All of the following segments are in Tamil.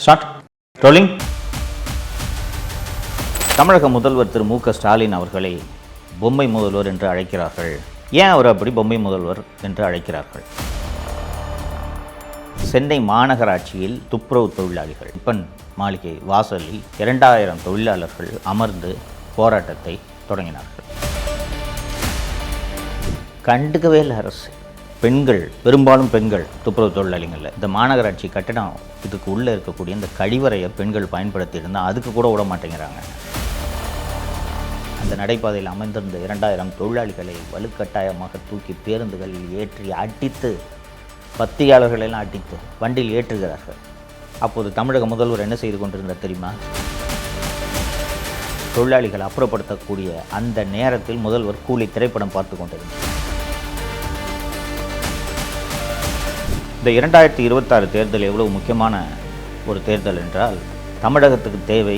Start rolling. தமிழக முதல்வர் திரு மு.க. ஸ்டாலின் அவர்களை பொம்மை முதல்வர் என்று அழைக்கிறார்கள். ஏன் அவர் அப்படி பொம்மை முதல்வர் என்று அழைக்கிறார்கள்? சென்னை மாநகராட்சியில் துப்புரவு தொழிலாளிகள் ரிப்பன் மாளிகை வாசலில் 2000 தொழிலாளர்கள் அமர்ந்து போராட்டத்தை தொடங்கினார்கள். கண்டுக்கவே இல்லை அரசு. பெண்கள், பெரும்பாலும் பெண்கள் துப்புரவு தொழிலாளிகள். இந்த மாநகராட்சி கட்டடம் இதுக்கு உள்ளே இருக்கக்கூடிய இந்த கழிவறையை பெண்கள் பயன்படுத்தி இருந்தால் அதுக்கு கூட விட மாட்டேங்கிறாங்க. அந்த நடைபாதையில் அமைந்திருந்த 2000 தொழிலாளிகளை வலுக்கட்டாயமாக தூக்கி பேருந்துகளில் ஏற்றி அடித்து, பத்தியாளர்களெல்லாம் அடித்து வண்டியில் ஏற்றுகிறார்கள். அப்போது தமிழக முதல்வர் என்ன செய்து கொண்டிருந்தார் தெரியுமா? தொழிலாளிகள் அப்புறப்படுத்தக்கூடிய அந்த நேரத்தில் முதல்வர் கூலி திரைப்படம் பார்த்து கொண்டிருந்தார். இந்த 2026 தேர்தல் எவ்வளவு முக்கியமான ஒரு தேர்தல் என்றால், தமிழகத்துக்கு தேவை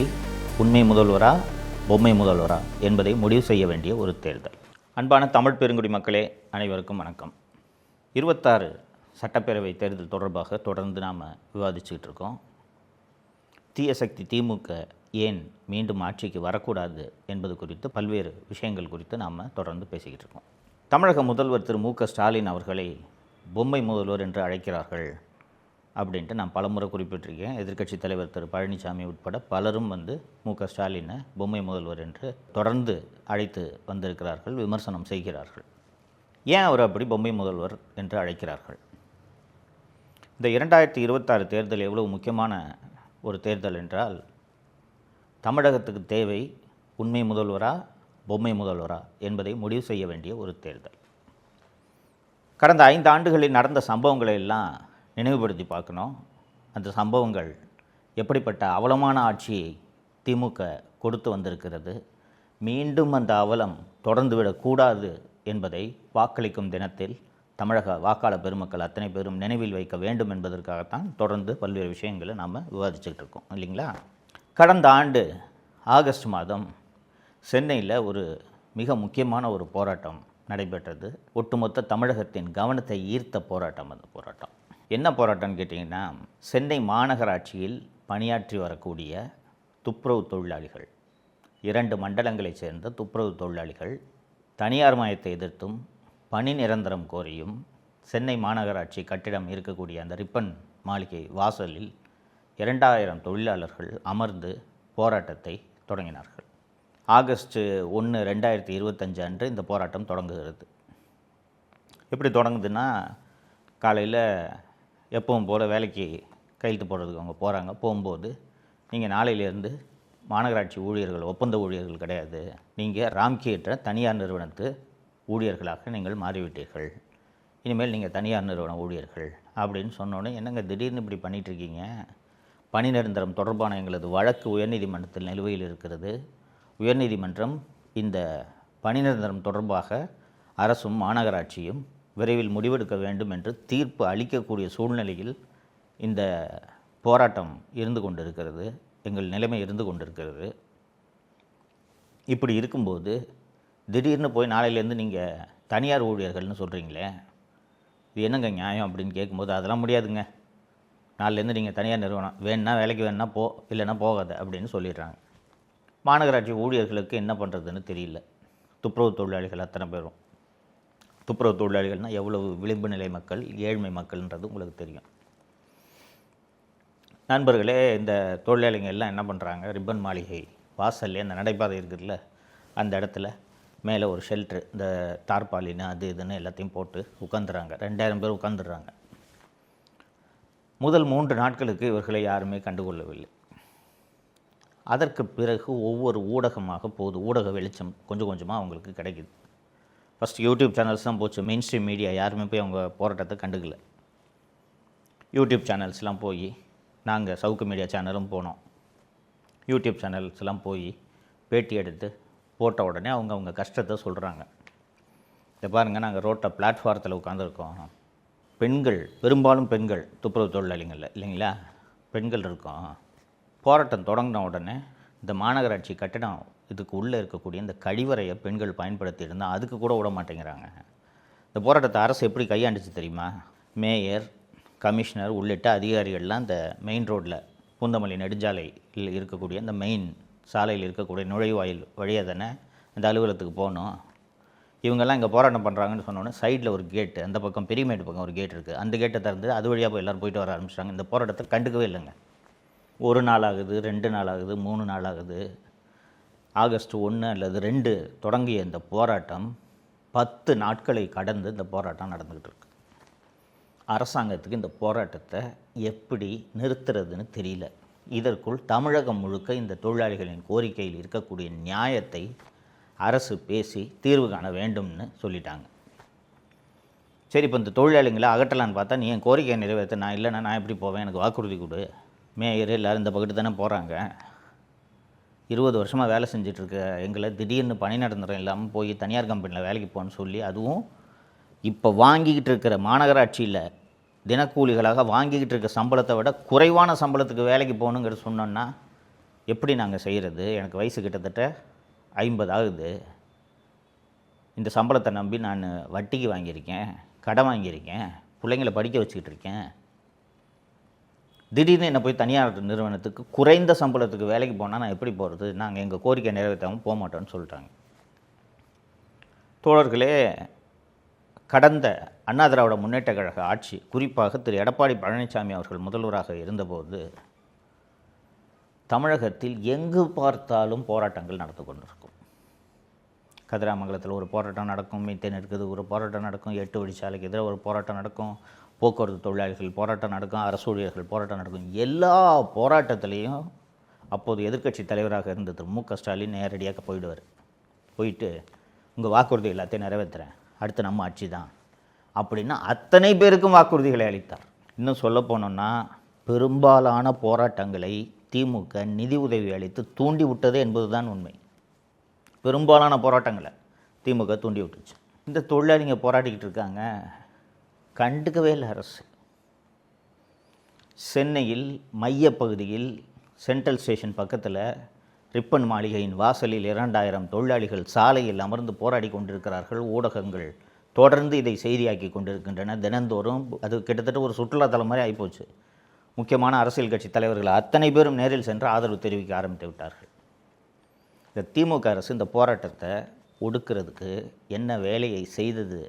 உண்மை முதல்வரா பொம்மை முதல்வரா என்பதை முடிவு செய்ய வேண்டிய ஒரு தேர்தல். அன்பான தமிழ் பெருங்குடி மக்களே, அனைவருக்கும் வணக்கம். 26 சட்டப்பேரவை தேர்தல் தொடர்பாக தொடர்ந்து நாம் விவாதிச்சுக்கிட்டு இருக்கோம். தீய சக்தி திமுக ஏன் மீண்டும் ஆட்சிக்கு வரக்கூடாது என்பது குறித்து பல்வேறு விஷயங்கள் குறித்து நாம் தொடர்ந்து பேசிக்கிட்டு இருக்கோம். தமிழக முதல்வர் திரு மு.க. ஸ்டாலின் அவர்களை பொம்மை முதல்வர் என்று அழைக்கிறார்கள் அப்படின்ட்டு நான் பலமுறை குறிப்பிட்டிருக்கேன். எதிர்க்கட்சித் தலைவர் திரு பழனிசாமி உட்பட பலரும் மு.க. ஸ்டாலினை பொம்மை முதல்வர் என்று தொடர்ந்து அழைத்து வந்திருக்கிறார்கள், விமர்சனம் செய்கிறார்கள். ஏன் அவர் அப்படி பொம்மை முதல்வர் என்று அழைக்கிறார்கள்? இந்த 2026 தேர்தல் எவ்வளவு முக்கியமான ஒரு தேர்தல் என்றால், தமிழகத்துக்கு தேவை உண்மை முதல்வரா பொம்மை முதல்வரா என்பதை முடிவு செய்ய வேண்டிய ஒரு தேர்தல். கடந்த 5 ஆண்டுகளில் நடந்த சம்பவங்களை எல்லாம் நினைவுபடுத்தி பார்க்கணும். அந்த சம்பவங்கள் எப்படிப்பட்ட அவலமான ஆட்சியை திமுக கொடுத்து வந்திருக்கிறது, மீண்டும் அந்த அவலம் தொடர்ந்து விடக்கூடாது என்பதை வாக்களிக்கும் தினத்தில் தமிழக வாக்காளர் பெருமக்கள் அத்தனை பேரும் நினைவில் வைக்க வேண்டும் என்பதற்காகத்தான் தொடர்ந்து பல்வேறு விஷயங்களை நாம் விவாதிச்சுக்கிட்டு இருக்கோம், இல்லைங்களா? கடந்த ஆண்டு ஆகஸ்ட் மாதம் சென்னையில் ஒரு மிக முக்கியமான ஒரு போராட்டம் நடைபெற்றது. ஒட்டுமொத்த தமிழகத்தின் கவனத்தை ஈர்த்த போராட்டம். அந்த போராட்டம் என்ன போராட்டம்னு கேட்டிங்கன்னா, சென்னை மாநகராட்சியில் பணியாற்றி வரக்கூடிய துப்புரவு தொழிலாளிகள், 2 மண்டலங்களைச் சேர்ந்த துப்புரவு தொழிலாளிகள் தனியார் மயத்தை எதிர்த்தும் பணி நிரந்தரம் கோரியும் சென்னை மாநகராட்சி கட்டிடம் இருக்கக்கூடிய அந்த ரிப்பன் மாளிகை வாசலில் 2000 தொழிலாளர்கள் அமர்ந்து போராட்டத்தை தொடங்கினார்கள். ஆகஸ்ட் 1, 2025 அன்று இந்த போராட்டம் தொடங்குகிறது. எப்படி தொடங்குதுன்னா, காலையில் எப்பவும் போல் வேலைக்கு கையெழுத்து போடுறதுக்கு அவங்க போகிறாங்க. போகும்போது, நீங்கள் நாளையிலேருந்து மாநகராட்சி ஊழியர்கள், ஒப்பந்த ஊழியர்கள் கிடையாது, நீங்கள் ராம்கி என்ற தனியார் நிறுவனத்து ஊழியர்களாக நீங்கள் மாறிவிட்டீர்கள், இனிமேல் நீங்கள் தனியார் நிறுவன ஊழியர்கள் அப்படின்னு சொன்னோன்னே, என்னங்க திடீர்னு இப்படி பண்ணிகிட்ருக்கீங்க, பணி நிரந்தரம் தொடர்பான எங்களது வழக்கு உயர்நீதிமன்றத்தில் நிலுவையில் இருக்கிறது, உயர்நீதிமன்றம் இந்த பணி நிரந்தரம் தொடர்பாக அரசும் மாநகராட்சியும் விரைவில் முடிவெடுக்க வேண்டும் என்று தீர்ப்பு அளிக்கக்கூடிய சூழ்நிலையில் இந்த போராட்டம் இருந்து கொண்டிருக்கிறது, எங்கள் நிலைமை இருந்து கொண்டிருக்கிறது. இப்படி இருக்கும்போது திடீர்னு போய் நாளையிலேருந்து நீங்கள் தனியார் ஊழியர்கள்னு சொல்கிறீங்களே, இது என்னங்க நியாயம் அப்படின்னு கேட்கும்போது, அதெல்லாம் முடியாதுங்க, நாளிலேருந்து நீங்கள் தனியார் நிறுவனம், வேணுன்னா வேலைக்கு வேணுன்னா போ, இல்லைன்னா போகாத அப்படின்னு சொல்லிடுறாங்க. மாநகராட்சி ஊழியர்களுக்கு என்ன பண்ணுறதுன்னு தெரியல. துப்புரவு தொழிலாளிகள் அத்தனை பேரும், துப்புரவு தொழிலாளிகள்னால் எவ்வளவு விளிம்பு நிலை மக்கள், ஏழ்மை மக்கள்ன்றது உங்களுக்கு தெரியும். நண்பர்களே, இந்த தொழிலாளிகள் எல்லாம் என்ன பண்ணுறாங்க, ரிப்பன் மாளிகை வாசல்லே அந்த நடைபாதை இருக்குதுல்ல, அந்த இடத்துல மேலே ஒரு ஷெல்ட்ரு, இந்த தார்பாலின்னு அது இதுன்னு எல்லாத்தையும் போட்டு உட்காந்துறாங்க. 2000 பேர் உட்காந்துடுறாங்க. முதல் 3 நாட்களுக்கு இவர்களை யாருமே கண்டுகொள்ளவில்லை. அதற்கு பிறகு ஒவ்வொரு ஊடகமாக போகுது, ஊடக வெளிச்சம் கொஞ்சம் கொஞ்சமாக அவங்களுக்கு கிடைக்குது. ஃபஸ்ட்டு யூடியூப் சேனல்ஸ் தான் போச்சு, மெயின் ஸ்ட்ரீம் மீடியா யாருமே போய் அவங்க போராட்டத்தை கண்டுக்கல. யூடியூப் சேனல்ஸ்லாம் போய், நாங்கள் சவுக்கு மீடியா சேனலும் போனோம், யூடியூப் சேனல்ஸ்லாம் போய் பேட்டி எடுத்து போட்ட உடனே அவங்க கஷ்டத்தை சொல்கிறாங்க. இதை பாருங்கள், நாங்கள் ரோட்டை பிளாட்ஃபாரத்தில் உட்காந்துருக்கோம், பெண்கள், பெரும்பாலும் பெண்கள் துப்புரவு தொழிலாளிகள் இல்லைங்களா, பெண்கள் இருக்கோம். போராட்டம் தொடங்கின உடனே இந்த மாநகராட்சி கட்டிடம் இதுக்கு உள்ளே இருக்கக்கூடிய இந்த கழிவறையை பெண்கள் பயன்படுத்தி இருந்தால் அதுக்கு கூட விட மாட்டேங்கிறாங்க. இந்த போராட்டத்தை அரசு எப்படி கையாண்டுச்சு தெரியுமா? மேயர், கமிஷனர் உள்ளிட்ட அதிகாரிகள்லாம் இந்த மெயின் ரோட்டில் பூந்தமல்லி நெடுஞ்சாலையில் இருக்கக்கூடிய இந்த மெயின் சாலையில் இருக்கக்கூடிய நுழைவாயில் வழியாக தானே இந்த அலுவலகத்துக்கு போகணும். இவங்கெல்லாம் இங்கே போராட்டம் பண்ணுறாங்கன்னு சொன்னோன்னே சைடில் ஒரு கேட்டு, அந்த பக்கம் பெரியமேட்டு பக்கம் ஒரு கேட் இருக்குது, அந்த கேட்டை திறந்து அது வழியாக போய் எல்லோரும் போயிட்டு வர ஆரம்பிச்சிட்டாங்க. இந்த போராட்டத்தை கண்டுக்கவே இல்லைங்க. 1 நாள் ஆகுது, 2 நாள் ஆகுது, 3 நாள் ஆகுது. ஆகஸ்ட் 1 அல்லது 2 தொடங்கிய இந்த போராட்டம் 10 நாட்களை கடந்து இந்த போராட்டம் நடந்துக்கிட்டு இருக்கு. அரசாங்கத்துக்கு இந்த போராட்டத்தை எப்படி நிறுத்துறதுன்னு தெரியல. இதற்குள் தமிழகம் முழுக்க இந்த தொழிலாளிகளின் கோரிக்கையில் இருக்கக்கூடிய நியாயத்தை அரசு பேசி தீர்வு காண வேண்டும்னு சொல்லிட்டாங்க. சரி, இப்போ இந்த தொழிலாளிகளை அகற்றலான்னு பார்த்தா, நீ என் கோரிக்கையை நிறைவேற்ற நான் இல்லைன்னா நான் எப்படி போவேன், எனக்கு வாக்குறுதி கொடு. மேயர் எல்லோரும் இந்த பக்கத்து தானே போகிறாங்க. 20 வருஷமாக வேலை செஞ்சிட்ருக்க எங்களை திடீர்னு பணி நிரந்தரம் இல்லாமல் போய் தனியார் கம்பெனியில் வேலைக்கு போகணுன்னு சொல்லி, அதுவும் இப்போ வாங்கிக்கிட்டு இருக்கிற மாநகராட்சியில் தினக்கூலிகளாக வாங்கிக்கிட்டு இருக்க சம்பளத்தை விட குறைவான சம்பளத்துக்கு வேலைக்கு போகணுங்கிறது சொன்னோன்னா எப்படி நாங்கள் செய்கிறது? எனக்கு வயசு கிட்டத்தட்ட 50 ஆகுது. இந்த சம்பளத்தை நம்பி நான் வட்டிக்கு வாங்கியிருக்கேன், கடன் வாங்கியிருக்கேன், பிள்ளைங்களை படிக்க வச்சுக்கிட்டு இருக்கேன். திடீர்னு என்னை போய் தனியார் நிறுவனத்துக்கு குறைந்த சம்பளத்துக்கு வேலைக்கு போனால் நான் எப்படி போகிறது? நாங்கள் எங்கள் கோரிக்கை நிறைவேற்றாமல் போக மாட்டோம்னு சொல்லிட்டாங்க. தோழர்களே, கடந்த அண்ணா திராவிட முன்னேற்ற கழக ஆட்சி, குறிப்பாக திரு எடப்பாடி பழனிசாமி அவர்கள் முதல்வராக இருந்தபோது தமிழகத்தில் எங்கு பார்த்தாலும் போராட்டங்கள் நடந்து கொண்டிருக்கும். கதிராமங்கலத்தில் ஒரு போராட்டம் நடக்கும், மீத்தேன் இருக்குது ஒரு போராட்டம் நடக்கும், 8 வழிச்சாலைக்கு எதிராக ஒரு போராட்டம் நடக்கும், போக்குவரத்து தொழிலாளிகள் போராட்டம் நடக்கும், அரசு ஊழியர்கள் போராட்டம் நடக்கும். எல்லா போராட்டத்திலையும் அப்போது எதிர்க்கட்சி தலைவராக இருந்த திரு மு க ஸ்டாலின் நேரடியாக போயிடுவார். போயிட்டு உங்கள் வாக்குறுதி எல்லாத்தையும் நிறைவேற்றுறேன், அடுத்து நம்ம ஆட்சி தான் அப்படின்னா அத்தனை பேருக்கும் வாக்குறுதிகளை அளித்தார். இன்னும் சொல்ல போனோன்னா, பெரும்பாலான போராட்டங்களை திமுக நிதி உதவி அளித்து தூண்டி விட்டது என்பதுதான் உண்மை. பெரும்பாலான போராட்டங்களை திமுக தூண்டி விட்டுச்சு. இந்த தொழிலாளிங்க போராடிக்கிட்டு இருக்காங்க, கண்டுக்கவே இல்லை அரசு. சென்னையில் மையப்பகுதியில் சென்ட்ரல் ஸ்டேஷன் பக்கத்தில் ரிப்பன் மாளிகையின் வாசலில் 2000 தொழிலாளிகள் சாலையில் அமர்ந்து போராடி கொண்டிருக்கிறார்கள். ஊடகங்கள் தொடர்ந்து இதை செய்தியாக்கி கொண்டிருக்கின்றன தினந்தோறும். அது கிட்டத்தட்ட ஒரு சுற்றுலாத்தலம் மாதிரி ஆகிப்போச்சு. முக்கியமான அரசியல் கட்சி தலைவர்கள் அத்தனை பேரும் நேரில் சென்று ஆதரவு தெரிவிக்க ஆரம்பித்து விட்டார்கள். இந்த திமுக அரசு இந்த போராட்டத்தை ஒடுக்கிறதுக்கு என்ன வேலையை செய்தது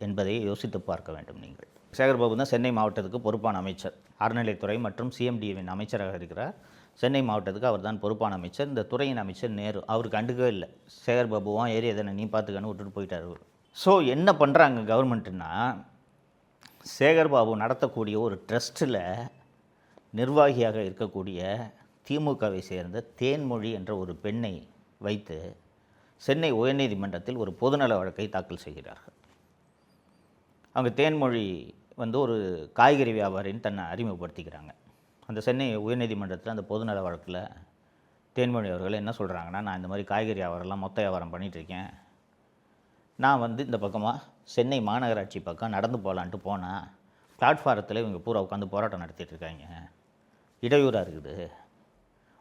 என்பதை யோசித்து பார்க்க வேண்டும். நீங்கள் சேகர்பாபு தான் சென்னை மாவட்டத்துக்கு பொறுப்பான அமைச்சர், அறநிலைத்துறை மற்றும் சிஎம்டிவின் அமைச்சராக இருக்கிறார். சென்னை மாவட்டத்துக்கு அவர் தான் பொறுப்பான அமைச்சர். இந்த துறையின் அமைச்சர் நேரு, அவர் கண்டுக்கவே இல்லை. சேகர்பாபுவான் ஏரியா தானே நீ பார்த்துக்கன்னு விட்டுட்டு போயிட்டார். ஸோ என்ன பண்ணுறாங்க கவர்மெண்ட்டுன்னா, சேகர்பாபு நடத்தக்கூடிய ஒரு ட்ரஸ்ட்டில் நிர்வாகியாக இருக்கக்கூடிய திமுகவை சேர்ந்த தேன்மொழி என்ற ஒரு பெண்ணை வைத்து சென்னை உயர்நீதிமன்றத்தில் ஒரு பொதுநல வழக்கை தாக்கல் செய்கிறார்கள். அவங்க தேன்மொழி ஒரு காய்கறி வியாபாரின்னு தன்னை அறிமுகப்படுத்திக்கிறாங்க. அந்த சென்னை உயர்நீதிமன்றத்தில் அந்த பொதுநல வழக்கில் தேன்மொழி அவர்கள் என்ன சொல்கிறாங்கன்னா, நான் இந்த மாதிரி காய்கறி வியாபாரம்லாம் மொத்த வியாபாரம் பண்ணிகிட்ருக்கேன். நான் இந்த பக்கமாக சென்னை மாநகராட்சி பக்கம் நடந்து போகலான்ட்டு போனால் பிளாட்ஃபாரத்தில் இவங்க பூரா உட்காந்து போராட்டம் நடத்திட்டு இருக்காங்க, இடையூறாக இருக்குது.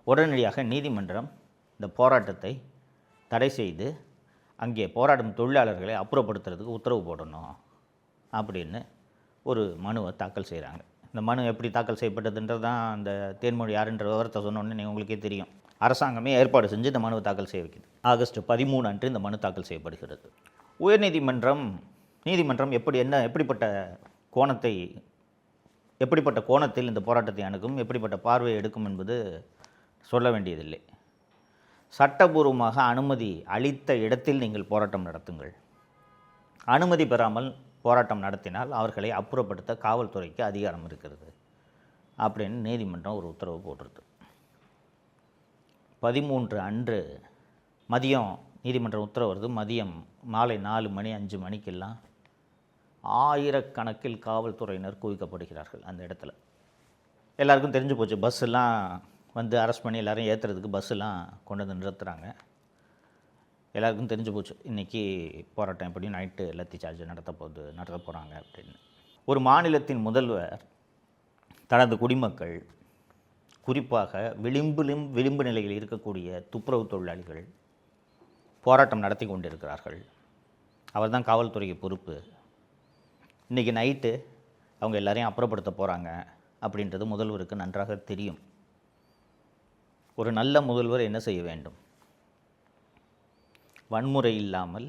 உடனடியாக நீதிமன்றம் இந்த போராட்டத்தை தடை செய்து அங்கே போராடும் தொழிலாளர்களை அப்புறப்படுத்துறதுக்கு உத்தரவு போடணும் அப்படின்னு ஒரு மனுவை தாக்கல் செய்கிறாங்க. இந்த மனு எப்படி தாக்கல் செய்யப்பட்டதுன்றது தான் அந்த தேன்மொழி யாருன்ற விவரத்தை சொன்னோன்னே உங்களுக்கே தெரியும். அரசாங்கமே ஏற்பாடு செஞ்சு இந்த மனுவை தாக்கல் செய்ய வைக்குது. ஆகஸ்ட் 13 அன்று இந்த மனு தாக்கல் செய்யப்படுகிறது. நீதிமன்றம் எப்படிப்பட்ட கோணத்தில் இந்த போராட்டத்தை அணுகும், எப்படிப்பட்ட பார்வையை எடுக்கும் என்பது சொல்ல வேண்டியதில்லை. சட்டபூர்வமாக அனுமதி அளித்த இடத்தில் நீங்கள் போராட்டம் நடத்துங்கள். அனுமதி பெறாமல் போராட்டம் நடத்தினால் அவர்களை அப்புறப்படுத்த காவல்துறைக்கு அதிகாரம் இருக்கிறது அப்படின்னு நீதிமன்றம் ஒரு உத்தரவு போட்டிருக்கு. 13 அன்று மதியம் நீதிமன்றம் உத்தரவு வருது. மதியம் மாலை 4 மணி 5 மணிக்கெல்லாம் ஆயிரக்கணக்கில் காவல்துறையினர் குவிக்கப்படுகிறார்கள் அந்த இடத்துல. எல்லாருக்கும் தெரிஞ்சு போச்சு. பஸ்ஸெல்லாம் அரெஸ்ட் பண்ணி எல்லோரும் ஏற்றுறதுக்கு பஸ்ஸெல்லாம் கொண்டு வந்து நிறுத்துகிறாங்க. எல்லாருக்கும் தெரிஞ்சு போச்சு இன்றைக்கி போராட்டம் எப்படி நைட்டு லத்தி சார்ஜ் நடத்த போகிறாங்க அப்படின்னு. ஒரு மாநிலத்தின் முதல்வர் தனது குடிமக்கள், குறிப்பாக விளிம்பு நிலையில் இருக்கக்கூடிய துப்புரவு தொழிலாளிகள் போராட்டம் நடத்தி கொண்டிருக்கிறார்கள். அவர் தான் காவல்துறைக்கு பொறுப்பு. இன்றைக்கி நைட்டு அவங்க எல்லாரையும் அப்புறப்படுத்த போகிறாங்க அப்படின்றது முதல்வருக்கு நன்றாக தெரியும். ஒரு நல்ல முதல்வர் என்ன செய்ய வேண்டும்? வன்முறை இல்லாமல்,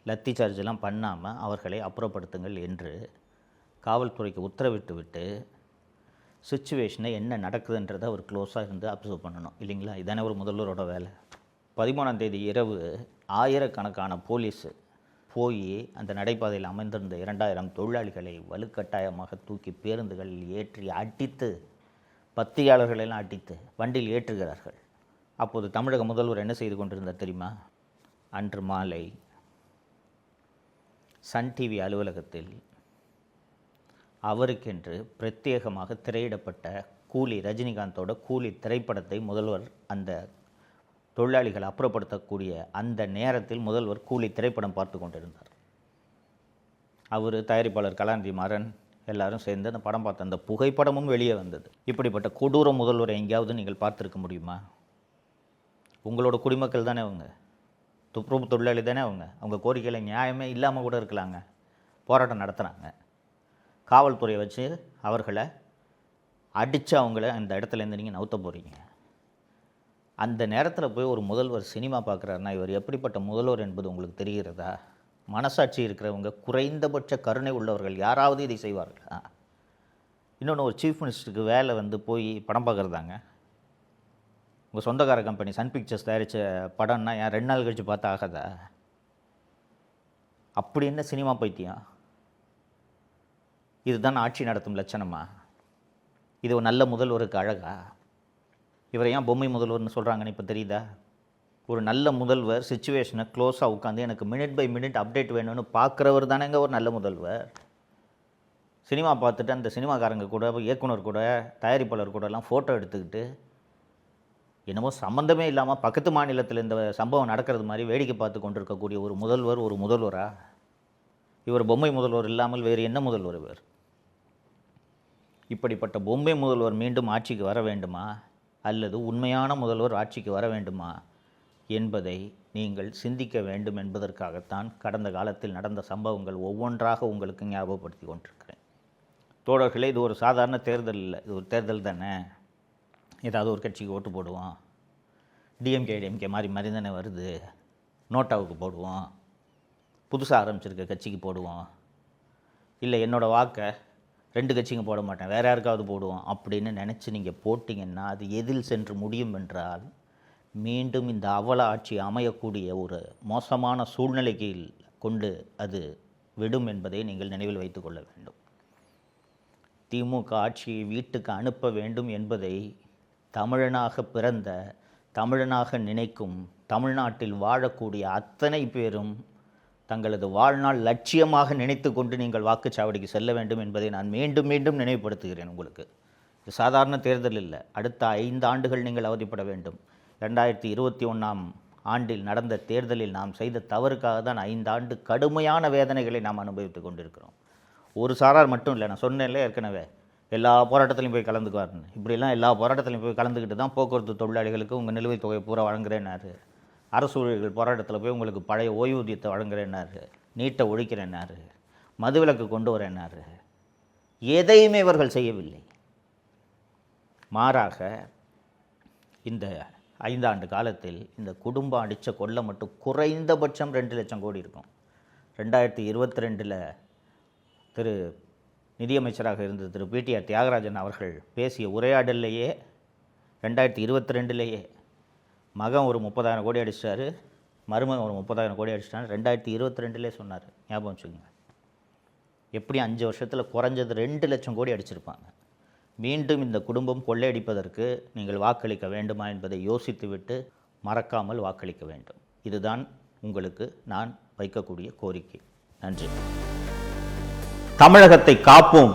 லத்தி சார்ஜெலாம் பண்ணாமல் அவர்களை அப்புறப்படுத்துங்கள் என்று காவல்துறைக்கு உத்தரவிட்டு விட்டு சிச்சுவேஷனை என்ன நடக்குதுன்றதை அவர் க்ளோஸாக இருந்து அப்சர்வ் பண்ணணும் இல்லைங்களா? இதானே ஒரு முதல்வரோட வேலை. 13ஆம் தேதி இரவு ஆயிரக்கணக்கான போலீஸு போய் அந்த நடைபாதையில் அமைந்திருந்த 2000 தொழிலாளிகளை வலுக்கட்டாயமாக தூக்கி பேருந்துகளில் ஏற்றி அடித்து, பத்திரிகையாளர்களெல்லாம் அடித்து வண்டியில் ஏற்றுகிறார்கள். அப்போது தமிழக முதல்வர் என்ன செய்து கொண்டிருந்தார் தெரியுமா? அன்று மாலை சன் டிவி அலுவலகத்தில் அவருக்கென்று பிரத்யேகமாக திரையிடப்பட்ட கூலி, ரஜினிகாந்தோட கூலி திரைப்படத்தை முதல்வர் அந்த தொழிலாளிகள் அப்புறப்படுத்தக்கூடிய அந்த நேரத்தில் முதல்வர் கூலி திரைப்படம் பார்த்து கொண்டிருந்தார். அவர், தயாரிப்பாளர் கலாநிதி மாறன் எல்லாரும் சேர்ந்து அந்த படம் பார்த்த அந்த புகைப்படமும் வெளியே வந்தது. இப்படிப்பட்ட கொடூர முதல்வரை எங்கேயாவது நீங்கள் பார்த்துருக்க முடியுமா? உங்களோட குடிமக்கள் தானே அவங்க, துப்புரவு தொழிலாளி தானே அவங்க கோரிக்கையில் நியாயமே இல்லாமல் கூட இருக்கலாங்க. போராட்டம் நடத்துகிறாங்க. காவல்துறையை வச்சு அவர்களை அடித்து அவங்கள அந்த இடத்துலேருந்து நீங்கள் நவுத்த போகிறீங்க. அந்த நேரத்தில் போய் ஒரு முதல்வர் சினிமா பார்க்குறாருன்னா இவர் எப்படிப்பட்ட முதல்வர் என்பது உங்களுக்கு தெரிகிறதா? மனசாட்சி இருக்கிறவங்க, குறைந்தபட்ச கருணை உள்ளவர்கள் யாராவது இதை செய்வார்களா? இன்னொன்று, ஒரு சீஃப் மினிஸ்டருக்கு வேலை போய் படம் பார்க்குறதாங்க. உங்கள் சொந்தக்கார கம்பெனி சன் பிக்சர்ஸ் தயாரித்த படம்னா ஏன் 2 நாள் கழித்து பார்த்தா ஆகாதா? அப்படி என்ன சினிமா பைத்தியம்? இதுதான் ஆட்சி நடத்தும் லட்சணமா? இது ஒரு நல்ல முதல்வருக்கு அழகா? இவரை ஏன் பொம்மை முதல்வர்னு சொல்கிறாங்கன்னு இப்போ தெரியுதா? ஒரு நல்ல முதல்வர் சிச்சுவேஷனை க்ளோஸாக உட்காந்து எனக்கு மினிட் பை மினிட் அப்டேட் வேணும்னு பார்க்குறவர் தானேங்க ஒரு நல்ல முதல்வர். சினிமா பார்த்துட்டு அந்த சினிமாக்காரங்க கூட, இயக்குனர் கூட, தயாரிப்பாளர் கூடலாம் ஃபோட்டோ எடுத்துக்கிட்டு என்னமோ சம்மந்தமே இல்லாமல் பக்கத்து மாநிலத்தில் இந்த சம்பவம் நடக்கிறது மாதிரி வேடிக்கை பார்த்து கொண்டிருக்கக்கூடிய ஒரு முதல்வர் ஒரு முதல்வரா? இவர் பொம்மை முதல்வர் இல்லாமல் வேறு என்ன முதல்வர் இவர்? இப்படிப்பட்ட பொம்மை முதல்வர் மீண்டும் ஆட்சிக்கு வர வேண்டுமா, அல்லது உண்மையான முதல்வர் ஆட்சிக்கு வர வேண்டுமா என்பதை நீங்கள் சிந்திக்க வேண்டும் என்பதற்காகத்தான் கடந்த காலத்தில் நடந்த சம்பவங்கள் ஒவ்வொன்றாக உங்களுக்கு ஞாபகப்படுத்தி கொண்டிருக்கிறேன். தோழர்களே, இது ஒரு சாதாரண தேர்தல் இல்லை, இது ஒரு தேர்தல் தானே. ஏதாவது ஒரு கட்சிக்கு ஓட்டு போடுவோம், டிஎம்கே மாறி மாறி தானே வருது. நோட்டாவுக்கு போடுவோம், புதுசாக ஆரம்பிச்சிருக்க கட்சிக்கு போடுவோம், இல்லை என்னோடய வாக்கை 2 கட்சிங்க போட மாட்டேன், வேறு யாருக்காவது போடுவோம் அப்படின்னு நினச்சி நீங்கள் போட்டிங்கன்னா அது எதில் சென்று முடியும் என்றால், மீண்டும் இந்த அவல ஆட்சி அமையக்கூடிய ஒரு மோசமான சூழ்நிலைக்கு கொண்டு அது விடும் என்பதை நீங்கள் நினைவில் வைத்து கொள்ள வேண்டும். திமுக ஆட்சியை வீட்டுக்கு அனுப்ப வேண்டும் என்பதை தமிழனாக பிறந்த, தமிழனாக நினைக்கும், தமிழ்நாட்டில் வாழக்கூடிய அத்தனை பேரும் தங்களது வாழ்நாள் லட்சியமாக நினைத்து கொண்டு நீங்கள் வாக்குச்சாவடிக்கு செல்ல வேண்டும் என்பதை நான் மீண்டும் மீண்டும் நினைவுபடுத்துகிறேன் உங்களுக்கு. இது சாதாரண தேர்தல் இல்லை. அடுத்த 5 ஆண்டுகள் நீங்கள் அவதிப்பட வேண்டும். 2021ஆம் ஆண்டில் நடந்த தேர்தலில் நாம் செய்த தவறுக்காக தான் 5 ஆண்டு கடுமையான வேதனைகளை நாம் அனுபவித்து கொண்டிருக்கிறோம். ஒரு சாரார் மட்டும் இல்லை, நான் சொன்னேன்ல ஏற்கனவே, எல்லா போராட்டத்திலையும் போய் கலந்துக்குவார்னு. இப்படிலாம் எல்லா போராட்டத்திலையும் போய் கலந்துக்கிட்டு தான் போக்குவரத்து தொழிலாளிகளுக்கு உங்கள் நிலுவைத் தொகையை பூரா வழங்குறேன்னாரு. அரசு ஊழியர்கள் போராட்டத்தில் போய் உங்களுக்கு பழைய ஓய்வூதியத்தை வழங்குறேன்னாரு, நீட்டை ஒழிக்கிறேன்னாரு, மதுவிலக்கு கொண்டு வரேன்னாரு. எதையுமே இவர்கள் செய்யவில்லை. மாறாக இந்த 5 ஆண்டு காலத்தில் இந்த குடும்பம் அடித்த கொள்ளை மட்டும் குறைந்தபட்சம் 2 லட்சம் கோடி இருக்கும். 2022 திரு நிதியமைச்சராக இருந்த திரு பிடிஆர் தியாகராஜன் அவர்கள் பேசிய உரையாடல்லையே 2022 மகன் ஒரு 30,000 கோடி அடிச்சிட்டாரு, மருமகன் ஒரு 30,000 கோடி அடிச்சிட்டாரு, 2022 சொன்னார். ஞாபகம் வச்சுக்கோங்க. எப்படி 5 வருஷத்தில் குறைஞ்சது 2 லட்சம் கோடி அடிச்சிருப்பாங்க. மீண்டும் இந்த குடும்பம் கொள்ளையடிப்பதற்கு நீங்கள் வாக்களிக்க வேண்டுமா என்பதை யோசித்துவிட்டு மறக்காமல் வாக்களிக்க வேண்டும். இதுதான் உங்களுக்கு நான் வைக்கக்கூடிய கோரிக்கை. நன்றி. தமிழகத்தை காப்போம்